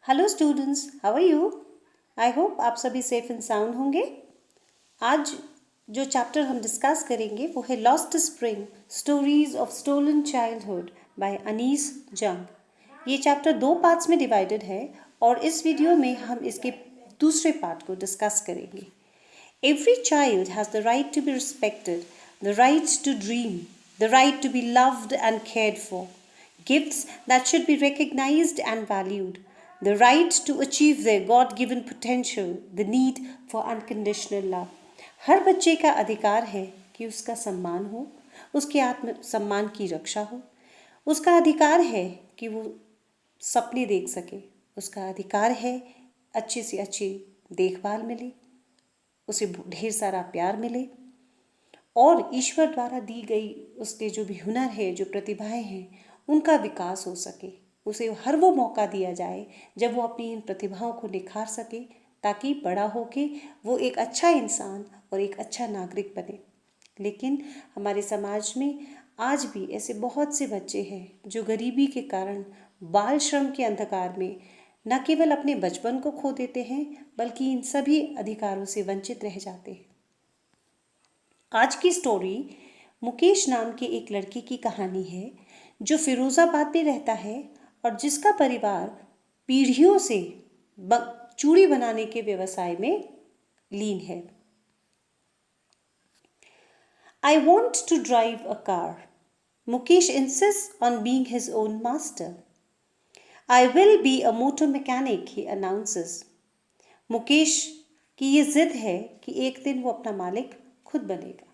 Hello students, how are you? I hope आप सभी safe and sound होंगे। आज जो चैप्टर हम डिस्कस करेंगे वो है lost spring stories of stolen childhood by Anees Jung. ये चैप्टर दो पार्ट्स में डिवाइडेड है और इस वीडियो में हम इसके दूसरे पार्ट को डिस्कस करेंगे। Every child has the right to be respected, the right to dream, the right to be loved and cared for, gifts that should be recognized and valued, the right to achieve their God given potential, the need for unconditional love. हर बच्चे का अधिकार है कि उसका सम्मान हो, उसके आत्म सम्मान की रक्षा हो, उसका अधिकार है कि वो सपने देख सके, उसका अधिकार है अच्छी से अच्छी देखभाल मिले, उसे ढेर सारा प्यार मिले और ईश्वर द्वारा दी गई उसके जो भी हुनर है, जो प्रतिभाएं हैं, उनका विकास हो सके। उसे हर वो मौका दिया जाए जब वो अपनी इन प्रतिभाओं को निखार सके, ताकि बड़ा होके वो एक अच्छा इंसान और एक अच्छा नागरिक बने। लेकिन हमारे समाज में आज भी ऐसे बहुत से बच्चे हैं जो गरीबी के कारण बाल श्रम के अंधकार में न केवल अपने बचपन को खो देते हैं, बल्कि इन सभी अधिकारों से वंचित रह जाते हैं। आज की स्टोरी मुकेश नाम के एक लड़के की कहानी है जो फिरोज़ाबाद में रहता है और जिसका परिवार पीढ़ियों से चूड़ी बनाने के व्यवसाय में लीन है। I want to drive a car. Mukesh insists on being his own master. I will be a motor mechanic, he announces. Mukesh की ये जिद है कि एक दिन वो अपना मालिक खुद बनेगा।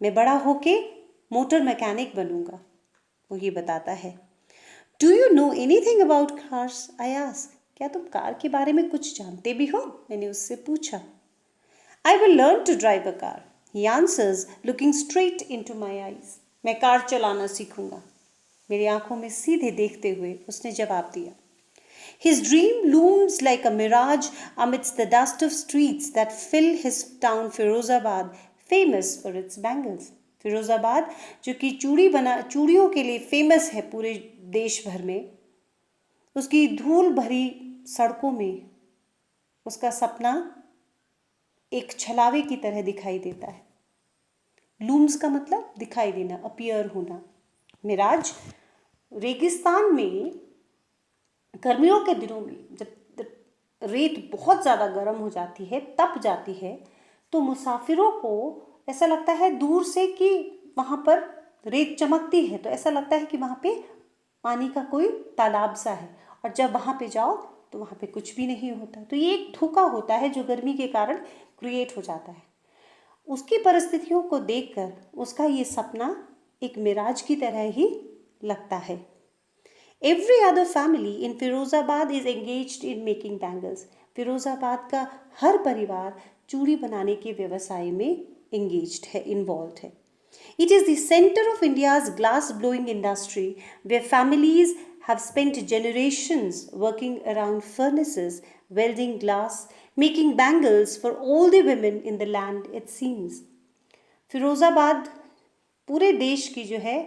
मैं बड़ा होके मोटर मैकेनिक बनूंगा, वो ये बताता है। Do you know anything about cars? I ask. क्या तुम कार के बारे में कुछ जानते भी हो? मैंने उससे पूछा। I will learn to drive a car, he answers, looking straight into my eyes. मैं कार चलाना सीखूंगा, मेरी आंखों में सीधे देखते हुए उसने जवाब दिया। His dream looms like a mirage amidst the dust of streets that fill his town Firozabad, famous for its bangles. Firozabad जो कि चूड़ियों के लिए फेमस है पूरे देश भर में, उसकी धूल भरी सड़कों में उसका सपना एक छलावे की तरह दिखाई देता है। लूम्स का मतलब दिखाई देना, अपीयर होना। मिराज रेगिस्तान में गर्मियों के दिनों में जब रेत बहुत ज़्यादा गर्म हो जाती है, तप जाती है, तो मुसाफिरों को ऐसा लगता है दूर से कि वहाँ पर रेत चमकती है, तो ऐसा लगता है कि वहाँ पे पानी का कोई तालाब सा है, और जब वहाँ पे जाओ तो वहाँ पे कुछ भी नहीं होता। तो ये एक धोखा होता है जो गर्मी के कारण क्रिएट हो जाता है। उसकी परिस्थितियों को देखकर उसका ये सपना एक मिराज की तरह ही लगता है। Every other family in Firozabad is engaged in making bangles. Firozabad का हर परिवार चूड़ी बनाने के व्यवसाय में engaged है, involved है। It is the center of India's glass blowing industry, where families have spent generations working around furnaces, welding glass, making bangles for all the women in the land, it seems. Firozabad पूरे देश की जो है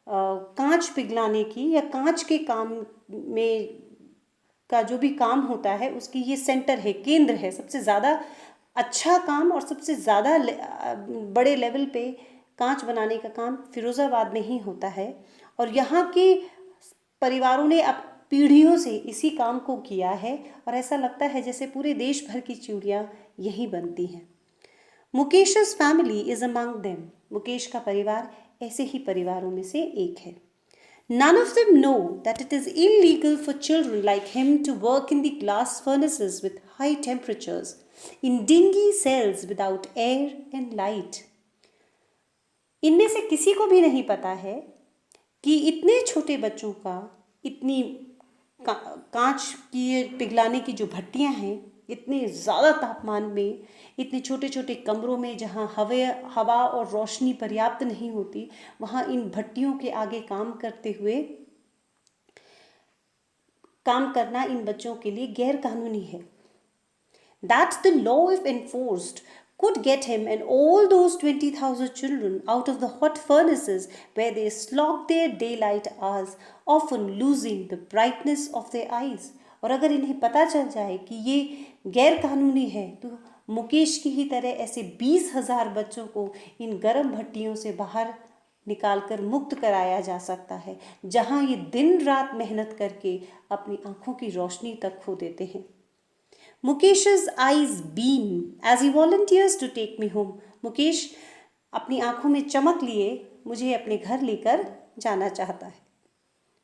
कांच पिघलाने की या कांच के काम में का जो भी काम होता है उसकी ये सेंटर है, केंद्र है। सबसे ज़्यादा अच्छा काम और सबसे ज़्यादा बड़े लेवल पे कांच बनाने का काम फिरोज़ाबाद में ही होता है, और यहाँ के परिवारों ने अब पीढ़ियों से इसी काम को किया है, और ऐसा लगता है जैसे पूरे देश भर की चूड़ियाँ यहीं बनती हैं। मुकेश's family is among them. Mukesh का परिवार ऐसे ही परिवारों में से एक है। None of them know that it is illegal for children like him to work in the glass furnaces with high temperatures, in dingy cells without air and light. इनमें से किसी को भी नहीं पता है कि इतने छोटे बच्चों का इतनी कांच की पिघलाने की जो भट्टियां हैं, इतने ज़्यादा तापमान में, इतने छोटे छोटे कमरों में जहाँ हवा और रोशनी पर्याप्त नहीं होती, वहाँ इन भट्टियों के आगे काम करते हुए काम करना इन बच्चों के लिए गैर कानूनी है। That the law if enforced could get him and all those 20,000 children out of the hot furnaces where they slogged their daylight hours, often losing the brightness of their eyes. और अगर इन्हें पता चल जाए कि ये गैर कानूनी है तो मुकेश की ही तरह ऐसे 20,000 बच्चों को इन गर्म भट्टियों से बाहर निकालकर मुक्त कराया जा सकता है, जहां ये दिन रात मेहनत करके अपनी आंखों की रोशनी तक खो देते हैं. Mukesh's eyes beam as he volunteers to take me home. Mukesh अपनी आंखों में चमक लिए मुझे अपने घर लेकर जाना चाहता है.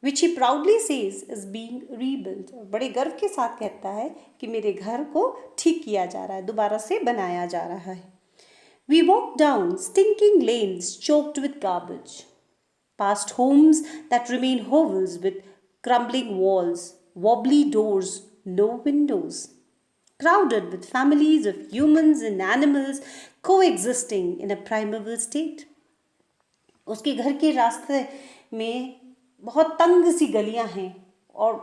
Which he proudly says is being rebuilt. बड़े गर्व के साथ कहता है कि मेरे घर को ठीक किया जा रहा है, दोबारा से बनाया जा रहा है. We walked down stinking lanes choked with garbage, past homes that remain hovels with crumbling walls, wobbly doors, no windows, crowded with families of humans and animals coexisting in a primeval state. उसके घर के रास्ते में बहुत तंग सी गलियां हैं और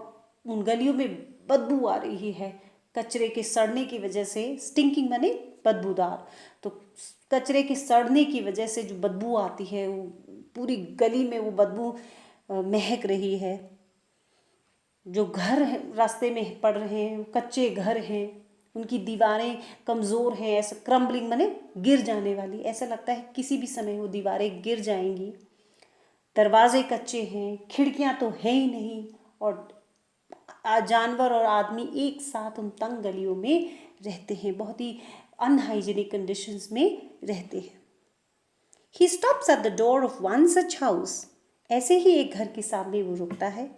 उन गलियों में बदबू आ रही है कचरे के सड़ने की वजह से. स्टिंकिंग माने बदबूदार. तो कचरे के सड़ने की वजह से जो बदबू आती है वो पूरी गली में वो बदबू महक रही है. जो घर रास्ते में पड़ रहे हैं कच्चे घर हैं, उनकी दीवारें कमज़ोर हैं, ऐसा क्रम्बलिंग माने गिर जाने वाली. ऐसा लगता है किसी भी समय वो दीवारें गिर जाएंगी. दरवाजे कच्चे हैं, खिड़कियां तो है ही नहीं और जानवर और आदमी एक साथ उन तंग गलियों में रहते हैं, बहुत ही अनहाइजीनिक कंडीशंस में रहते हैं. He stops at the door of one such house. ऐसे ही एक घर के सामने वो रुकता है.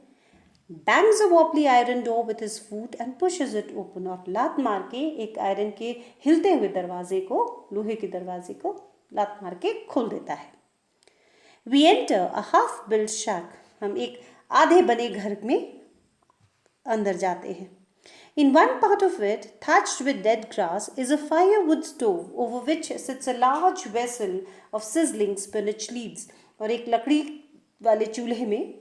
Bangs a wobbly iron door with his foot and pushes it open. और लात मार के एक आयरन के हिलते हुए दरवाजे को, लोहे के दरवाजे को लात मार के खोल देता है. We enter a half-built shack. हम एक आधे बने घर में अंदर जाते हैं. In one part of it, thatched with dead grass, is a firewood stove over which sits a large vessel of sizzling spinach leaves. और एक लकड़ी वाले चूल्हे में,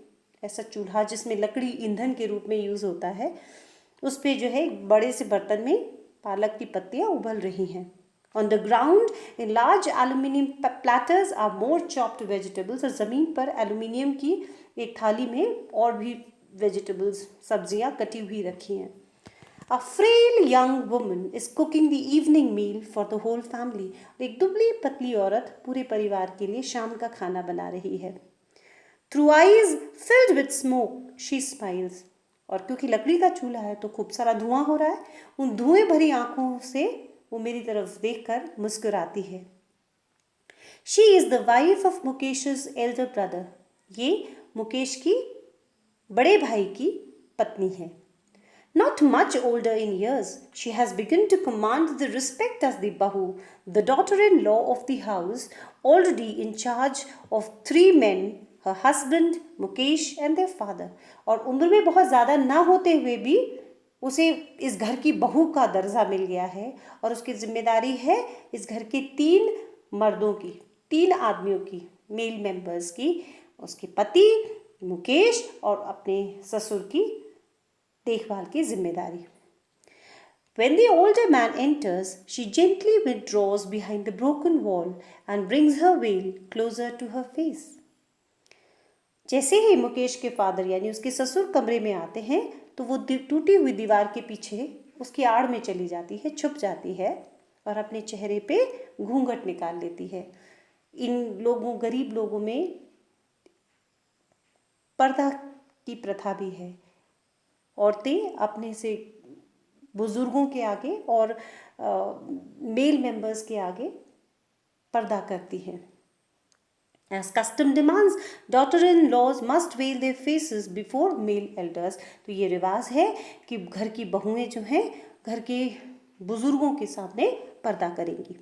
ऐसा चूल्हा जिसमें लकड़ी ईंधन के रूप में यूज़ होता है, उस पे जो है एक बड़े से बर्तन में पालक की पत्तियाँ उबल रही हैं. On the ground, in large aluminium platters are more chopped vegetables. और ज़मीन पर एल्युमिनियम की एक थाली में और भी वेजिटेबल्स, सब्जियाँ कटी हुई रखी हैं. A frail young woman is cooking the evening meal for the whole family. एक दुबली पतली औरत पूरे परिवार के लिए शाम का खाना बना रही है. Through eyes filled with smoke, she smiles. और क्योंकि लकड़ी का चूल्हा है तो खूब सारा धुआं हो रहा है, उन धुएं भरी आंखों से वो मेरी तरफ देखकर मुस्कुराती है. She is the wife of Mukesh's elder brother. ये मुकेश की बड़े भाई की पत्नी है. Not much older in years, she has begun to command the respect as the bahu, the daughter-in-law of the house, already in charge of 3 men, her husband, Mukesh and their father. और उम्र में बहुत ज़्यादा ना होते हुए भी उसे इस घर की बहू का दर्जा मिल गया है और उसकी जिम्मेदारी है इस घर के 3 मर्दों की, 3 आदमियों की, मेल मेंबर्स की, उसके पति मुकेश और अपने ससुर की देखभाल की जिम्मेदारी. When the older man enters, she gently withdraws behind the broken wall and brings her veil closer to her face. जैसे ही मुकेश के फादर यानी उसके ससुर कमरे में आते हैं तो वो टूटी हुई दीवार के पीछे उसकी आड़ में चली जाती है, छुप जाती है और अपने चेहरे पे घूंघट निकाल लेती है. इन लोगों, गरीब लोगों में पर्दा की प्रथा भी है. औरतें अपने से बुजुर्गों के आगे और मेल मेंबर्स के आगे पर्दा करती हैं. As custom demands, daughter-in-laws must veil their faces before male elders. तो ये रिवाज है कि घर की बहुएं जो हैं घर के बुजुर्गों के सामने पर्दा करेंगी.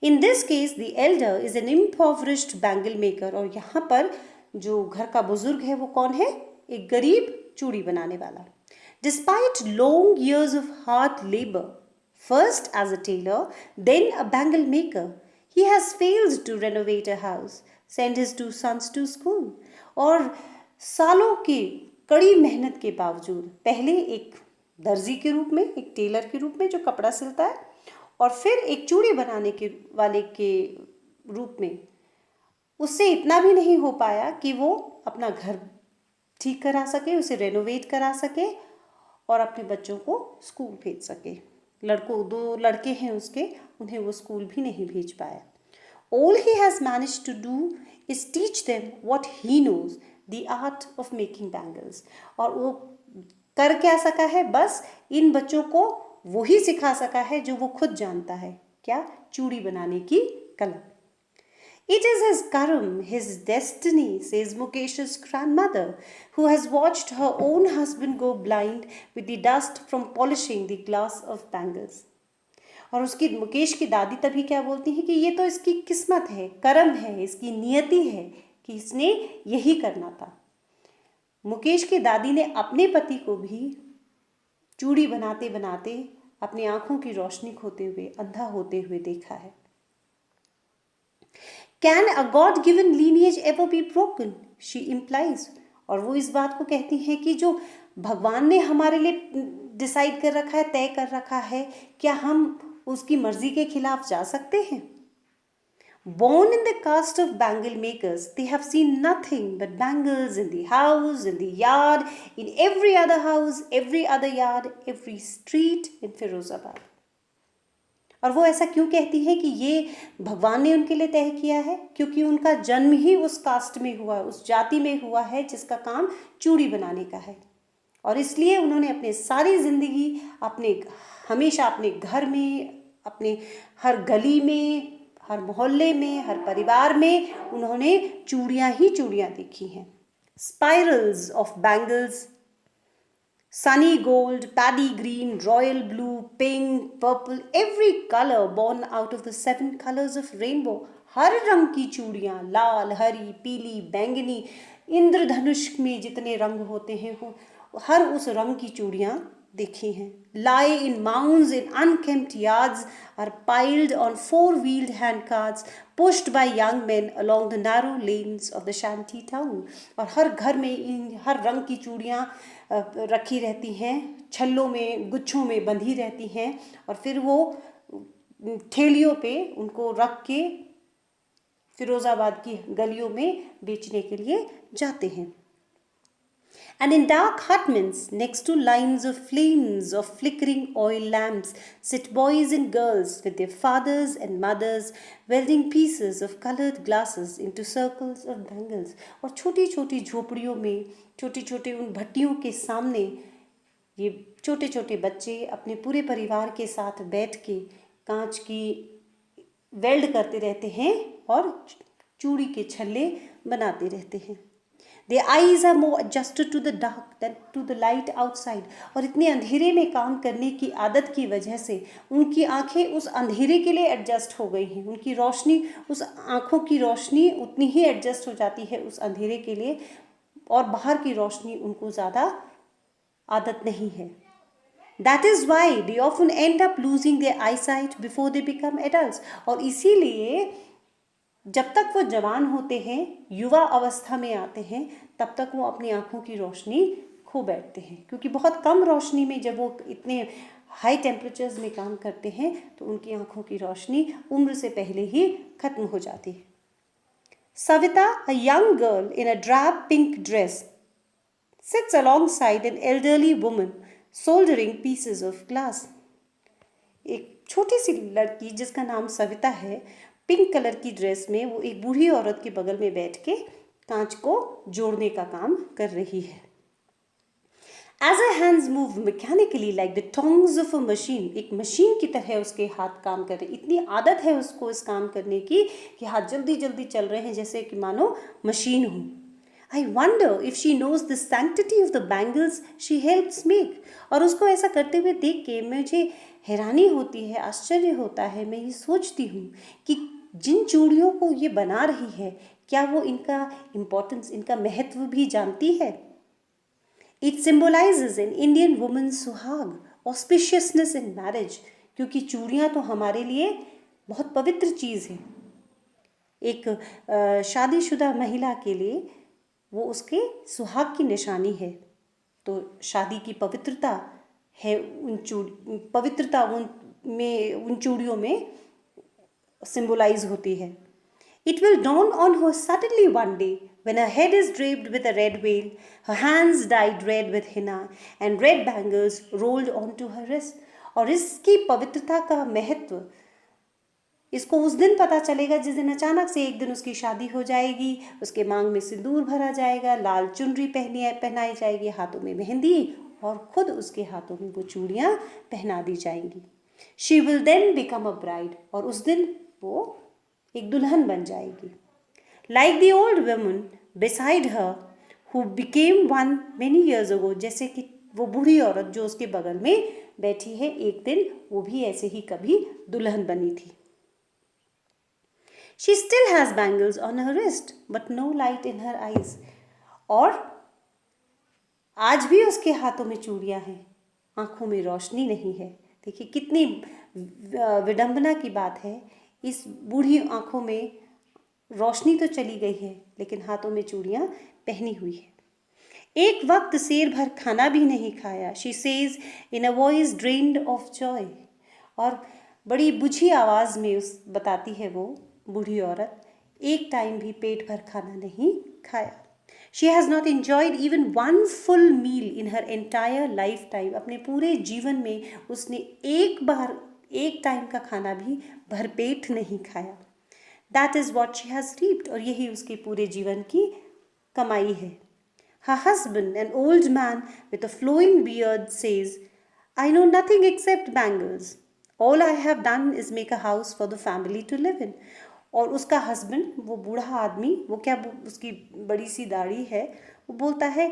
In this case, the elder is an impoverished bangle maker. और यहाँ पर जो घर का बुजुर्ग है वो कौन है? एक गरीब चूड़ी बनाने वाला. Despite long years of hard labor, first as a tailor, then a bangle maker, he has failed to renovate a house, send his 2 sons to school. और सालों की कड़ी मेहनत के बावजूद पहले एक दर्जी के रूप में, एक टेलर के रूप में जो कपड़ा सिलता है, और फिर एक चूड़ी बनाने के वाले के रूप में उससे इतना भी नहीं हो पाया कि वो अपना घर ठीक करा सके, उसे रेनोवेट करा सके और अपने बच्चों को स्कूल भेज सके। दो लड़के हैं उसके, उन्हें वो स्कूल भी नहीं भेज पाया। All he has managed to do is teach them what he knows, the art of making bangles. और वो कर क्या सका है? बस इन बच्चों को वही सिखा सका है जो वो खुद जानता है। क्या? चूड़ी बनाने की कला। It is his karam, his destiny, says Mukesh's grandmother, who has watched her own husband go blind with the dust from polishing the glass of bangles. और उसकी मुकेश की दादी तभी क्या बोलती हैं कि ये तो इसकी किस्मत है, कर्म है, इसकी नियति है कि इसने यही करना था। मुकेश की दादी ने अपने पति को भी चूड़ी बनाते बनाते अपनी आंखों की रोशनी खोते हुए, अंधा होते हुए देखा है। Can a God-given lineage ever be broken? She implies. और वो इस बात को कहती हैं कि जो भगवान ने हमारे लिए डिसाइड कर रखा है, तय कर रखा है, क्या हम उसकी मर्जी के खिलाफ जा सकते हैं? Born in the caste of bangle makers, they have seen nothing but bangles in the house, in the yard, in every other house, every other yard, every street in Firozabad. और वो ऐसा क्यों कहती है कि ये भगवान ने उनके लिए तय किया है? क्योंकि उनका जन्म ही उस कास्ट में हुआ है, उस जाति में हुआ है जिसका काम चूड़ी बनाने का है। और इसलिए उन्होंने अपने सारी ज़िंदगी हमेशा अपने घर में, अपने हर गली में, हर मोहल्ले में, हर परिवार में उन्होंने चूड़ियाँ ही चूड़ियाँ देखी हैं। Spirals of bangles, sunny gold, paddy green, royal blue, pink, purple, every color born out of the 7 colors of rainbow. हर रंग की चूड़ियाँ, लाल, हरी, पीली, बैंगनी, इंद्रधनुष में जितने रंग होते हैं वो हर उस रंग की चूड़ियाँ देखी हैं। Lie in mounds in unkempt yards are piled on 4-wheeled handcarts pushed by young men along the narrow lanes of the shanty town. और हर घर में इन हर रंग की चूड़ियाँ रखी रहती हैं, छल्लों में, गुच्छों में बंधी रहती हैं और फिर वो ठेलियों पे उनको रख के फिरोजाबाद की गलियों में बेचने के लिए जाते हैं। And in dark hutments, next to lines of flames of flickering oil lamps, sit boys and girls with their fathers and mothers, welding pieces of colored glasses into circles of bangles. और छोटी छोटी झोपड़ियों में, छोटी छोटी उन भट्टियों के सामने ये छोटे छोटे बच्चे अपने पूरे परिवार के साथ बैठ के कांच की वेल्ड करते रहते हैं और चूड़ी के छल्ले बनाते रहते हैं। Their eyes are more adjusted to the dark than to the light outside. और इतने अंधेरे में काम करने की आदत की वजह से उनकी आंखें उस अंधेरे के लिए एडजस्ट हो गई हैं। उनकी रोशनी, उस आंखों की रोशनी उतनी ही एडजस्ट हो जाती है उस अंधेरे के लिए और बाहर की रोशनी उनको ज़्यादा आदत नहीं है। That is why they often end up losing their eyesight before they become adults. और इसीलिए जब तक वो जवान होते हैं, युवा अवस्था में आते हैं, तब तक वो अपनी आँखों की रोशनी खो बैठते हैं क्योंकि बहुत कम रोशनी में जब वो इतने हाई टेम्परेचर्स में काम करते हैं तो उनकी आँखों की रोशनी उम्र से पहले ही खत्म हो जाती है। Savita, a young girl in a drab pink dress, sits alongside an elderly woman soldering pieces of glass. एक छोटी सी लड़की जिसका नाम सविता है, पिंक कलर की ड्रेस में वो एक बूढ़ी औरत के बगल में बैठ के कांच को जोड़ने का काम कर रही है। As her hands move mechanically like the tongs of a machine, एक मशीन की तरह उसके हाथ काम कर रहे, इतनी आदत है उसको इस काम करने की कि हाथ जल्दी जल्दी चल रहे हैं जैसे कि मानो मशीन हो। I wonder if she knows the sanctity of the bangles she helps make. और उसको ऐसा करते हुए देख के मुझे हैरानी होती है, आश्चर्य होता है। मैं ये सोचती हूँ कि जिन चूड़ियों को ये बना रही है, क्या वो इनका इम्पोर्टेंस, इनका महत्व भी जानती है? It symbolizes an Indian woman's सुहाग, auspiciousness in marriage, क्योंकि चूड़ियाँ तो हमारे लिए बहुत पवित्र चीज़ है। एक शादीशुदा महिला के लिए वो उसके सुहाग की निशानी है। तो शादी की पवित्रता है उन में, उन चूड़ियों में सिंबलाइज होती है. It will dawn on her suddenly one day when her head is draped with a red veil, her hands dyed red with henna, and red bangles rolled onto her wrist. और इसकी पवित्रता का महत्व इसको उस दिन पता चलेगा जिस दिन अचानक से एक दिन उसकी शादी हो जाएगी, उसके मांग में सिंदूर भरा जाएगा, लाल चुनरी पहनाई जाएगी, हाथों में मेहंदी, और खुद उसके हाथों में वो चूड़ियाँ पहना दी जाएंगी. She will then become a bride. और उस दिन वो एक दुल्हन बन जाएगी. Like the old woman beside her who became one many years ago. जैसे कि वो बूढ़ी औरत जो उसके बगल में बैठी है, एक दिन वो भी ऐसे ही कभी दुल्हन बनी थी. She still has bangles on her wrist, but no light in her eyes. और आज भी उसके हाथों में चूड़ियाँ हैं, आँखों में रोशनी नहीं है. देखिए कितनी विडंबना की बात है. इस बूढ़ी आँखों में रोशनी तो चली गई है, लेकिन हाथों में चूड़ियाँ पहनी हुई है. एक वक्त शेर भर खाना भी नहीं खाया. She says in a voice drained of joy. और बड़ी बुझी आवाज़ में बताती है वो बूढ़ी औरत, एक टाइम भी पेट भर खाना नहीं खाया. She has not enjoyed even one full meal in her entire lifetime. अपने पूरे जीवन में उसने एक टाइम का खाना भी भरपेट नहीं खाया. That is what she has reaped. और यही उसके पूरे जीवन की कमाई है. Her husband, an old man with a flowing beard, says, I know nothing except bangles. All I have done is make a house for the family to live in. और उसका हस्बैंड, वो बूढ़ा आदमी, वो क्या, उसकी बड़ी सी दाढ़ी है, वो बोलता है,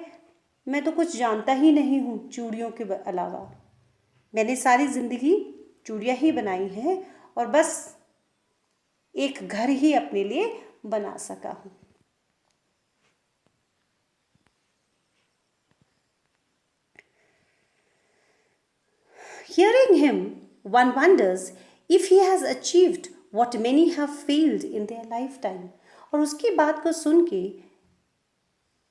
मैं तो कुछ जानता ही नहीं हूँ चूड़ियों के अलावा. मैंने सारी ज़िंदगी चूड़ियाँ ही बनाई हैं और बस एक घर ही अपने लिए बना सका हूँ. Hearing him, one wonders if he has achieved what many have failed in their lifetime. और उसकी बात को सुन के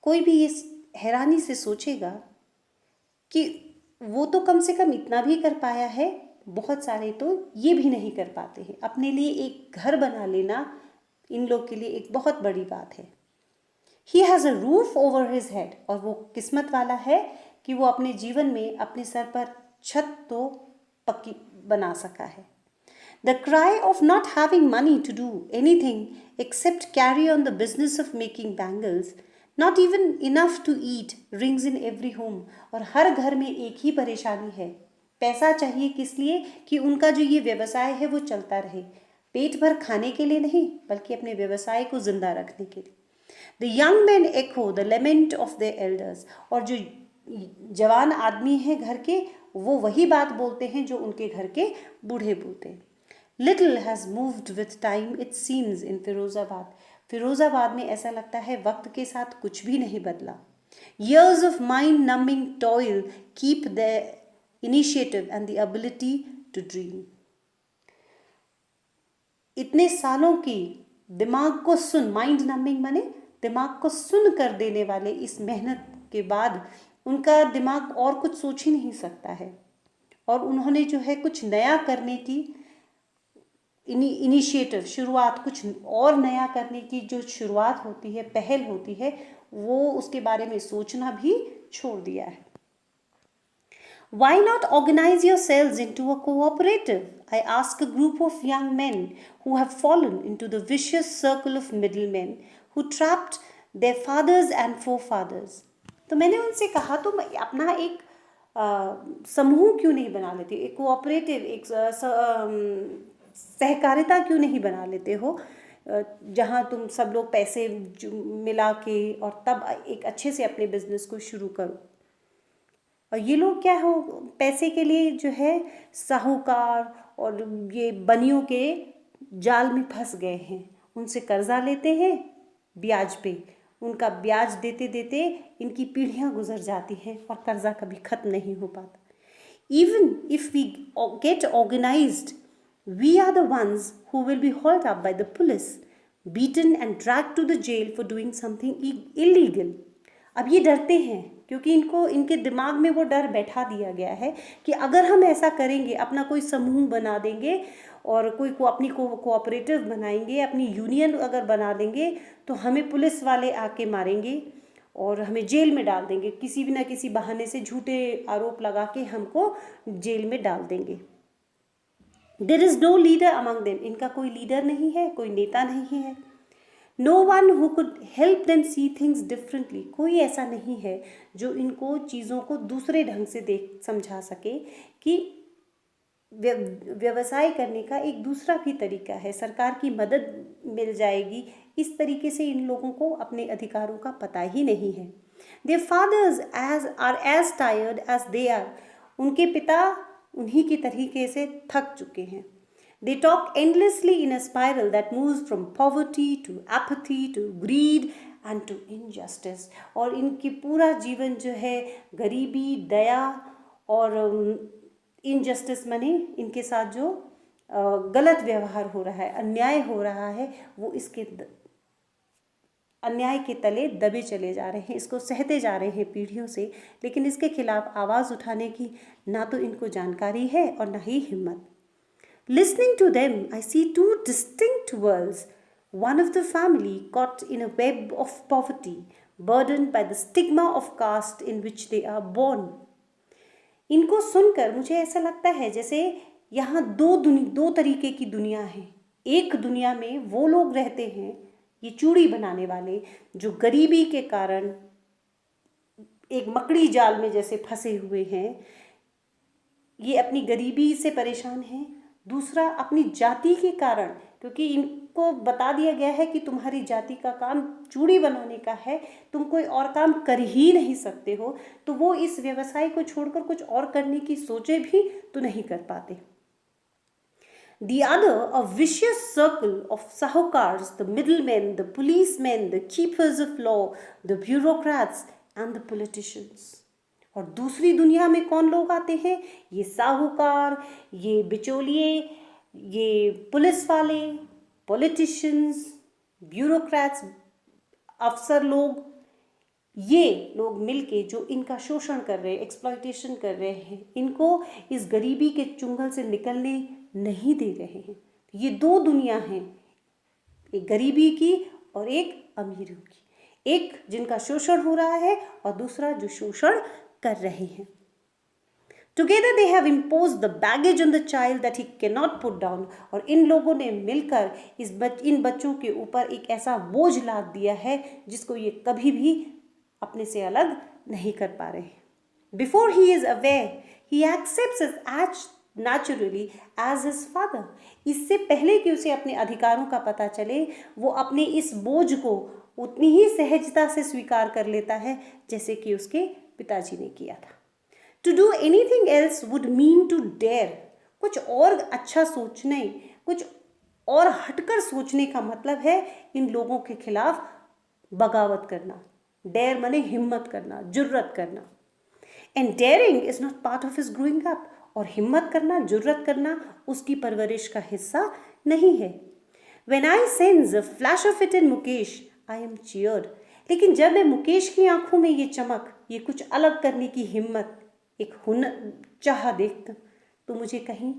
कोई भी इस हैरानी से सोचेगा कि वो तो कम से कम इतना भी कर पाया है, बहुत सारे तो ये भी नहीं कर पाते हैं. अपने लिए एक घर बना लेना इन लोग के लिए एक बहुत बड़ी बात है. He has a roof over his head. और वो किस्मत वाला है कि वो अपने जीवन में अपने सर पर छत तो पक्की बना सका है. The cry of not having money to do anything except carry on the business of making bangles, not even enough to eat, rings in every home. और हर घर में एक ही परेशानी है, पैसा चाहिए. किस लिए? कि उनका जो ये व्यवसाय है वो चलता रहे, पेट भर खाने के लिए नहीं, बल्कि अपने व्यवसाय को जिंदा रखने के लिए. The young men echo the lament of their elders. और जो जवान आदमी हैं घर के, वो वही बात बोलते हैं जो उनके घर के बूढ़े बोलते हैं. Little has moved with time, it seems, in Firozabad. Firozabad में ऐसा लगता है वक्त के साथ कुछ भी नहीं बदला. Years of mind-numbing toil keep their initiative and the ability to dream. इतने सालों की दिमाग को सुन, माइंड नंबिंग माने दिमाग को सुन कर देने वाले इस मेहनत के बाद उनका दिमाग और कुछ सोच ही नहीं सकता है. और उन्होंने जो है कुछ नया करने की इनिशिएटिव, शुरुआत, कुछ और नया करने की जो शुरुआत होती है, पहल होती है, वो उसके बारे में सोचना भी छोड़ दिया है. Why not organize yourselves into a cooperative? I ask a group of young men who have fallen into the vicious circle of middlemen who trapped their fathers and forefathers. तो मैंने उनसे कहा, तुम अपना एक समूह क्यों नहीं बना लेते, एक कोऑपरेटिव, एक सहकारिता क्यों नहीं बना लेते हो, जहाँ तुम सब लोग पैसे मिला के और तब एक अच्छे से अपने बिजनेस को शुरू करो. और ये लोग क्या हो, पैसे के लिए जो है साहूकार और ये बनियों के जाल में फंस गए हैं. उनसे कर्जा लेते हैं ब्याज पे, उनका ब्याज देते देते इनकी पीढ़ियाँ गुजर जाती हैं और कर्जा कभी ख़त्म नहीं हो पाता. Even if we get organized, we are the ones who will be hauled up by the police, beaten and dragged to the jail for doing something illegal. अब ये डरते हैं क्योंकि इनको इनके दिमाग में वो डर बैठा दिया गया है कि अगर हम ऐसा करेंगे, अपना कोई समूह बना देंगे और कोई को अपनी कोऑपरेटिव बनाएंगे, अपनी यूनियन अगर बना देंगे, तो हमें पुलिस वाले आके मारेंगे और हमें जेल में डाल देंगे, किसी भी ना किसी बहाने से झूठे आरोप लगा के हमको जेल में डाल देंगे। There is no leader among them, इनका कोई लीडर नहीं है, कोई नेता नहीं है। No one who could help them see things differently, कोई ऐसा नहीं है जो इनको चीज़ों को दूसरे ढंग से देख समझा सके कि व्यवसाय करने का एक दूसरा भी तरीका है, सरकार की मदद मिल जाएगी। इस तरीके से इन लोगों को अपने अधिकारों का पता ही नहीं है। Their fathers are as tired as they are, उनके पिता उन्हीं की तरीके से थक चुके हैं। They talk endlessly in a spiral that moves from poverty to apathy to greed and to injustice, और इनकी पूरा जीवन जो है गरीबी, दया और इनजस्टिस माने इनके साथ जो गलत व्यवहार हो रहा है, अन्याय हो रहा है, वो इसके अन्याय के तले दबे चले जा रहे हैं, इसको सहते जा रहे हैं पीढ़ियों से, लेकिन इसके खिलाफ आवाज़ उठाने की ना तो इनको जानकारी है और ना ही हिम्मत। Listening to them, I see two distinct worlds. One of the family caught in a web of poverty, burdened by the stigma of caste in which they are born. इनको सुनकर मुझे ऐसा लगता है जैसे यहाँ दो तरीके की दुनिया है। एक दुनिया में वो लोग रहते हैं, ये चूड़ी बनाने वाले, जो गरीबी के कारण एक मकड़ी जाल में जैसे फंसे हुए हैं, ये अपनी गरीबी से परेशान हैं। दूसरा अपनी जाति के कारण, क्योंकि इनको बता दिया गया है कि तुम्हारी जाति का काम चूड़ी बनाने का है, तुम कोई और काम कर ही नहीं सकते हो, तो वो इस व्यवसाय को छोड़कर कुछ और करने की सोचे भी तो नहीं कर पाते। The other, a vicious circle of sahukars, the middlemen, the policemen, the keepers of law, the bureaucrats and the politicians. और दूसरी दुनिया में कौन लोग आते हैं? ये साहूकार, ये बिचौलिए, ये पुलिस वाले, पॉलिटिशियंस, ब्यूरोक्रेट्स, अफसर लोग, ये लोग मिलके जो इनका शोषण कर रहे हैं, एक्सप्लॉयटेशन कर रहे हैं, इनको इस गरीबी के चुंगल से निकलने नहीं दे रहे हैं। ये दो दुनिया हैं, एक गरीबी की और एक अमीरों की, एक जिनका शोषण हो रहा है और दूसरा जो शोषण कर रहे हैं। Together they have imposed the baggage on the child that he cannot put down, और इन लोगों ने मिलकर इन बच्चों के ऊपर एक ऐसा बोझ लाद दिया है जिसको ये कभी भी अपने से अलग नहीं कर पा रहे। Before he is aware, he accepts us as naturally as his father. इससे पहले कि उसे अपने अधिकारों का पता चले, वो अपने इस बोझ को उतनी ही सहजता से स्वीकार कर लेता है जैसे कि उसके पिताजी ने किया था। To do anything else would mean to dare. कुछ और अच्छा सोचने, कुछ और हटकर सोचने का मतलब है इन लोगों के खिलाफ बगावत करना। Dare माने हिम्मत करना, जुर्रत करना। And daring is not part of his growing up. और हिम्मत करना, जुर्रत करना उसकी परवरिश का हिस्सा नहीं है। When I sense a flash of it in Mukesh, I am cheered. लेकिन जब मैं मुकेश की आंखों में ये चमक, ये कुछ अलग करने की हिम्मत, एक हुनर चाह देखता, तो मुझे कहीं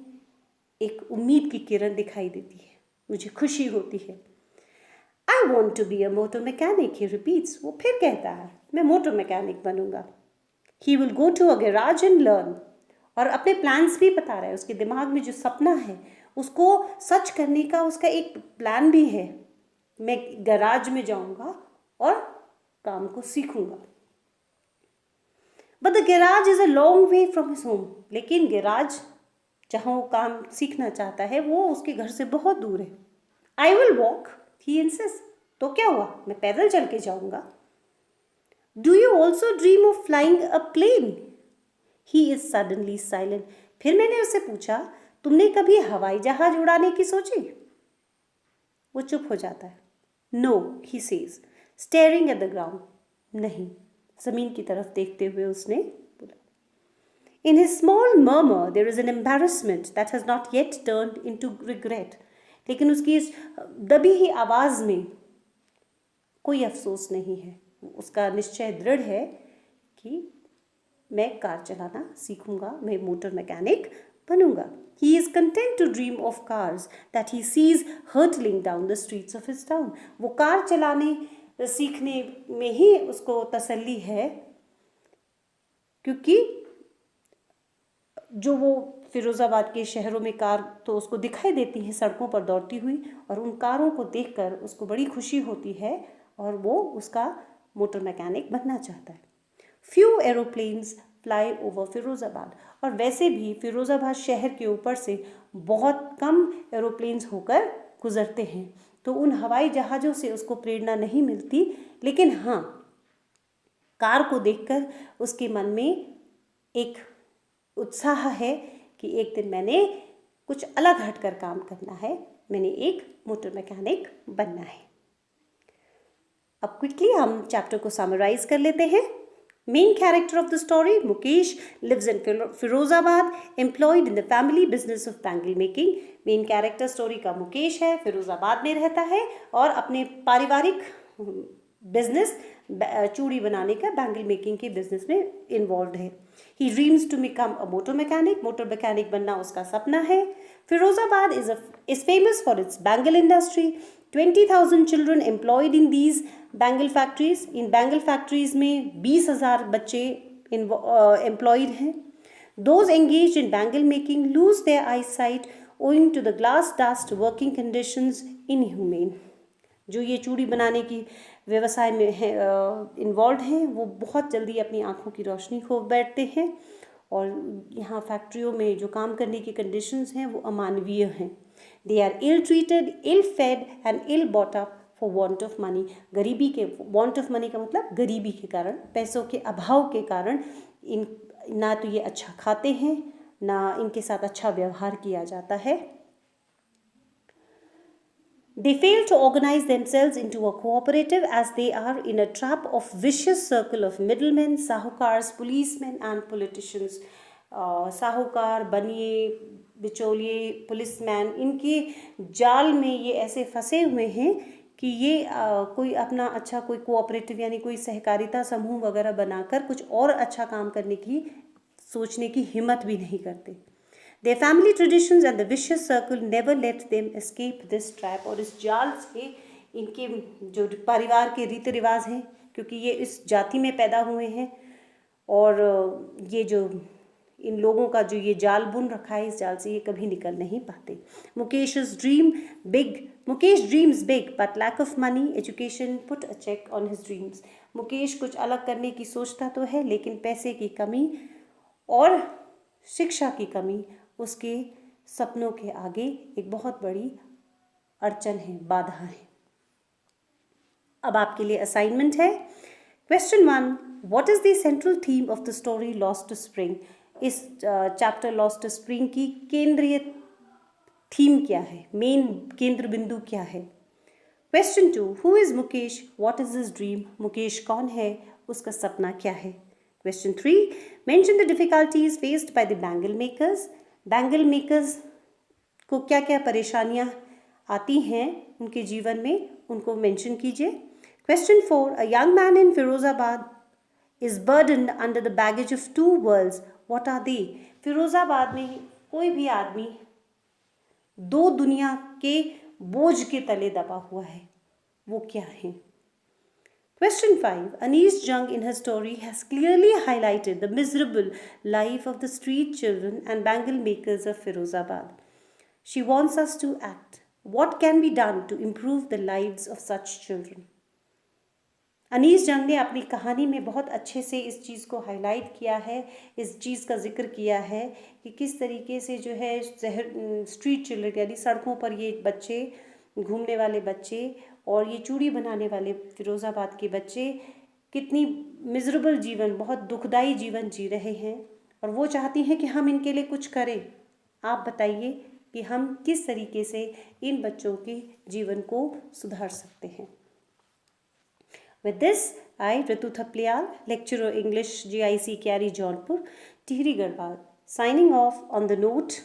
एक उम्मीद की किरण दिखाई देती है, मुझे खुशी होती है। I want to be a motor mechanic, he repeats. वो फिर कहता है, मैं मोटर मैकेनिक बनूंगा। He will go to a garage and learn. और अपने प्लान्स भी बता रहा है, उसके दिमाग में जो सपना है उसको सच करने का उसका एक प्लान भी है। मैं गराज में जाऊंगा और काम को सीखूंगा। But the garage is a long way from his home. लेकिन गैराज जहाँ वो काम सीखना चाहता है वो उसके घर से बहुत दूर है। I will walk, he insists. तो क्या हुआ, मैं पैदल चल के जाऊंगा। Do you also dream of flying a plane? He is suddenly silent. फिर मैंने उससे पूछा, तुमने कभी हवाई जहाज उड़ाने की सोची? वो चुप हो जाता है। No, he says, staring at the ground. नहीं, जमीन की तरफ देखते हुए उसने बोला। In his small murmur there is an embarrassment that has not yet turned into regret. लेकिन उसकी इस दबी ही आवाज में कोई अफसोस नहीं है, उसका निश्चय दृढ़ है कि मैं कार चलाना सीखूंगा, मैं मोटर मैकेनिक बनूंगा. He is content to dream of cars that he sees hurtling down the streets of his town. वो कार चलाने सीखने में ही उसको तसल्ली है, क्योंकि जो वो फिरोज़ाबाद के शहरों में कार तो उसको दिखाई देती हैं सड़कों पर दौड़ती हुई, और उन कारों को देखकर उसको बड़ी खुशी होती है और वो उसका मोटर मैकेनिक बनना चाहता है. Few aeroplanes fly over Firozabad. और वैसे भी फिरोज़ाबाद शहर के ऊपर से बहुत कम एरोप्लेन्स होकर गुजरते हैं, तो उन हवाई जहाज़ों से उसको प्रेरणा नहीं मिलती. लेकिन हाँ, कार को देखकर उसके मन में एक उत्साह है कि एक दिन मैंने कुछ अलग हटकर काम करना है, मैंने एक मोटर मैकेनिक बनना है. अब क्विकली हम चैप्टर को समराइज कर लेते हैं. Main character of the story, Mukesh, lives in Firozabad, employed in the family business of bangle making. Main character story का मुकेश है, फिरोज़ाबाद में रहता है और अपने पारिवारिक बिजनेस चूड़ी बनाने का, बैंगल मेकिंग के बिजनेस में इन्वॉल्व है. He dreams to become a motor mechanic. Motor mechanic बनना उसका सपना है. Firozabad is famous for its bangle industry. 20,000 children employed in these bangle factories. इन बैंगल फैक्ट्रीज में 20,000 बच्चे एम्प्लॉयड हैं. Those engage in bangle making lose their eye sight owing to the glass dust working conditions inhumane. जो ये चूड़ी बनाने की व्यवसाय में है इन्वॉल्व हैं, वो बहुत जल्दी अपनी आँखों की रोशनी खो बैठते हैं, और यहाँ फैक्ट्रियों में जो काम करने की कंडीशंस हैं वो अमानवीय हैं. They are ill treated, ill fed and ill bought up for want of money. गरीबी के, वॉन्ट ऑफ मनी का मतलब गरीबी के कारण, पैसों के अभाव के कारण इन ना तो ये अच्छा खाते हैं, ना इनके साथ अच्छा व्यवहार किया जाता है. They fail to organize themselves into a cooperative as they are in a trap of vicious circle of middlemen, sahukars, policemen and politicians. साहूकार, बनिए, बिचौलिए, पुलिसमैन, इनके जाल में ये ऐसे फंसे हुए हैं कि ये कोई अपना अच्छा कोई कोऑपरेटिव यानी कोई सहकारिता समूह वगैरह बनाकर कुछ और अच्छा काम करने की सोचने की हिम्मत भी नहीं करते. Their family traditions and the vicious circle never let them escape this trap. और इस जाल से इनके जो परिवार के रीति रिवाज हैं, क्योंकि ये इस जाति में पैदा हुए हैं, और ये जो इन लोगों का जो ये जाल बुन रखा है, इस जाल से ये कभी निकल नहीं पाते. Mukesh dreams big but lack of money education put a check on his dreams. Mukesh कुछ अलग करने की सोचता तो है, लेकिन पैसे की कमी और शिक्षा की कमी उसके सपनों के आगे एक बहुत बड़ी अड़चन है, बाधा है. अब आपके लिए असाइनमेंट है. Question 1, what is the central theme of the story lost spring. इस चैप्टर लॉस्ट स्प्रिंग की केंद्रीय थीम क्या है, मेन केंद्र बिंदु क्या है. Question 2, who is Mukesh, what is his dream. Mukesh कौन है, उसका सपना क्या है. Question 3, mention the difficulties faced by the bangle makers. Bangle makers को क्या क्या परेशानियां आती हैं उनके जीवन में, उनको मेंशन कीजिए. Question 4, a young man in Firozabad is burdened under the baggage of 2 worlds, what are they. Firozabad में कोई भी आदमी 2 दुनिया के बोझ के तले दबा हुआ है, वो क्या है. Question 5. Anees Jung in her story has clearly highlighted the miserable life of the street children and bangle makers of Firozabad. She wants us to act. What can be done to improve the lives of such children? Anees जंग ने अपनी कहानी में बहुत अच्छे से इस चीज़ को हाईलाइट किया है, इस चीज़ का जिक्र किया है कि किस तरीके से जो है स्ट्रीट चिल्ड्रन यानी सड़कों पर ये बच्चे, घूमने वाले बच्चे और ये चूड़ी बनाने वाले फिरोज़ाबाद के बच्चे कितनी मिजरेबल जीवन, बहुत दुखदाई जीवन जी रहे हैं, और वो चाहती हैं कि हम इनके लिए कुछ करें. आप बताइए कि हम किस तरीके से इन बच्चों के जीवन को सुधार सकते हैं. With this, I, Ritu Thaplyal, lecturer English GIC Kyari Jaunpur, Tihri Garhwal, signing off on the note,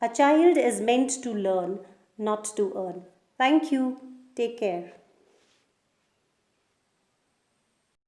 a child is meant to learn, not to earn. Thank you. Take care.